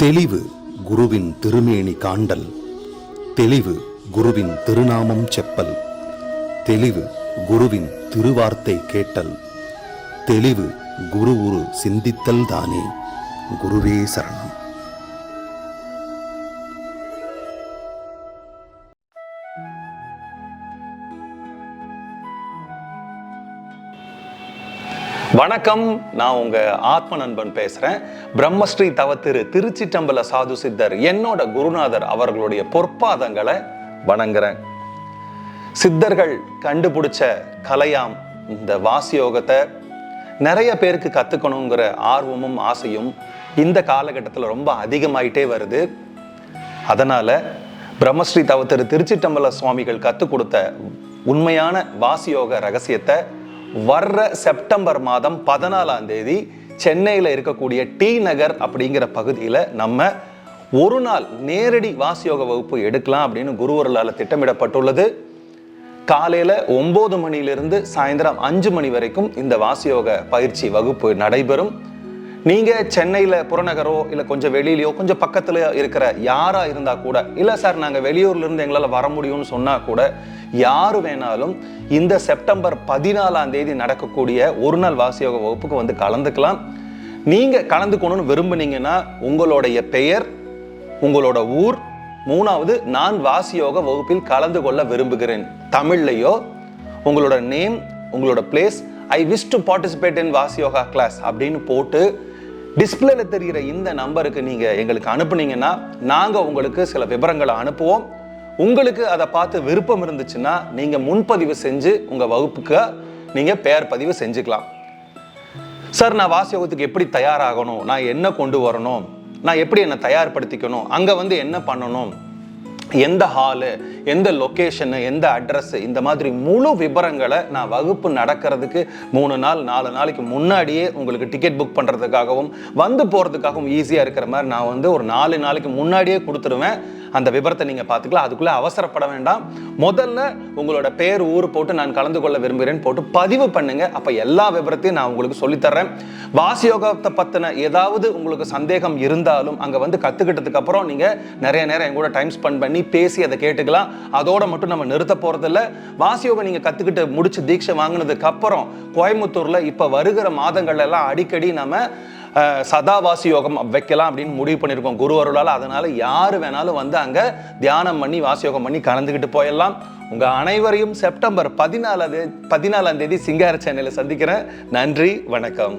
தெளிவு குருவின் திருமேனி காண்டல், தெளிவு குருவின் திருநாமம் செப்பல், தெளிவு குருவின் திருவார்த்தை கேட்டல், தெளிவு குரு உரு சிந்தித்தல் தானே. குருவே சரணம். வணக்கம், நான் உங்க ஆத்ம நண்பன் பேசுறேன். பிரம்மஸ்ரீ தவத்திரு திருச்சிற்றம்பல சாது சித்தர் என்னோட குருநாதர் அவர்களுடைய பொற்பாதங்களை வணங்குறேன். சித்தர்கள் கண்டுபிடிச்ச கலையாம் இந்த வாசியோகத்தை நிறைய பேருக்கு கத்துக்கணுங்கிற ஆர்வமும் ஆசையும் இந்த காலகட்டத்தில் ரொம்ப அதிகமாயிட்டே வருது. அதனால பிரம்மஸ்ரீ தவத்திரு திருச்சிற்றம்பல சுவாமிகள் கற்றுக் கொடுத்த உண்மையான வாசியோக ரகசியத்தை வர்ற செப்டம்பர் மாதம் 14ஆம் தேதி சென்னையில் இருக்கக்கூடிய டி நகர் அப்படிங்கிற பகுதியில் நம்ம ஒரு நாள் நேரடி வாசியோக வகுப்பு எடுக்கலாம் அப்படின்னு குருவர்களால் திட்டமிடப்பட்டுள்ளது. காலையில் 9 மணிலிருந்து சாயந்தரம் 5 மணி வரைக்கும் இந்த வாசியோக பயிற்சி வகுப்பு நடைபெறும். நீங்கள் சென்னையில் புறநகரோ இல்லை கொஞ்சம் வெளியிலையோ கொஞ்சம் பக்கத்தில் இருக்கிற யாராக இருந்தால் கூட, இல்லை சார் நாங்கள் வெளியூர்லேருந்து எங்களால் வர முடியும்னு சொன்னால் கூட, யாரு வேணாலும் இந்த செப்டம்பர் 14ஆம் தேதி நடக்கக்கூடிய ஒரு நாள் வாசியோக வகுப்புக்கு வந்து கலந்துக்கலாம். நீங்கள் கலந்துக்கணும்னு விரும்புனீங்கன்னா உங்களுடைய பெயர், உங்களோட ஊர், 3வது நான் வாசியோக வகுப்பில் கலந்து கொள்ள விரும்புகிறேன் தமிழ்லையோ, உங்களோட நேம், உங்களோட place, I wish to participate in Vasiyoga class அப்படின்னு போட்டு டிஸ்பிளேல தெரிகிற இந்த நம்பருக்கு நீங்கள் எங்களுக்கு அனுப்புனீங்கன்னா நாங்கள் உங்களுக்கு சில விவரங்களை அனுப்புவோம். உங்களுக்கு அதை பார்த்து விருப்பம் இருந்துச்சுன்னா நீங்கள் முன்பதிவு செஞ்சு உங்கள் வகுப்புக்கு நீங்கள் பெயர் பதிவு செஞ்சுக்கலாம். சார், நான் வாசியோகத்துக்கு எப்படி தயாராகணும், நான் என்ன கொண்டு வரணும், நான் எப்படி என்னை தயார்படுத்திக்கணும், அங்கே வந்து என்ன பண்ணணும், எந்த ஹாலு, எந்த லொக்கேஷனு, எந்த அட்ரஸ், இந்த மாதிரி முழு விவரங்களை நான் வகுப்பு நடக்கிறதுக்கு 3 நாள் 4 நாளைக்கு முன்னாடியே உங்களுக்கு டிக்கெட் புக் பண்ணுறதுக்காகவும் வந்து போகிறதுக்காகவும் ஈஸியாக இருக்கிற மாதிரி நான் வந்து ஒரு 4 நாளைக்கு முன்னாடியே கொடுத்துருவேன். அந்த விவரத்தை நீங்கள் பார்த்துக்கலாம். அதுக்குள்ளே அவசரப்பட வேண்டாம். முதல்ல உங்களோட பேர், ஊர் போட்டு நான் கலந்து கொள்ள விரும்புகிறேன்னு போட்டு பதிவு பண்ணுங்க. அப்போ எல்லா விவரத்தையும் நான் உங்களுக்கு சொல்லித்தர்றேன். வாசியோகத்தை பற்றின ஏதாவது உங்களுக்கு சந்தேகம் இருந்தாலும் அங்கே வந்து கற்றுக்கிட்டதுக்கு அப்புறம் நீங்கள் நிறைய நேரம் என் கூட டைம் ஸ்பெண்ட் பண்ணி பேசி அதை கேட்டுக்கலாம். அதோட மட்டும் நம்ம நிறுத்த போகிறதில்ல. வாசியோகம் நீங்கள் கற்றுக்கிட்டு முடிச்சு தீட்சை வாங்கினதுக்கு அப்புறம் கோயம்புத்தூரில் இப்போ வருகிற மாதங்கள்ல எல்லாம் அடிக்கடி நம்ம சதாவாசி யோகம் வைக்கலாம் அப்படின்னு முடிவு பண்ணியிருக்கோம் குரு அருளால். அதனால யாரு வேணாலும் வந்து அங்கே தியானம் பண்ணி வாசியோகம் பண்ணி கலந்துக்கிட்டு போயிடலாம். உங்க அனைவரையும் செப்டம்பர் 14ஆம் தேதி சிங்கார சென்னையில் சந்திக்கிறேன். நன்றி, வணக்கம்.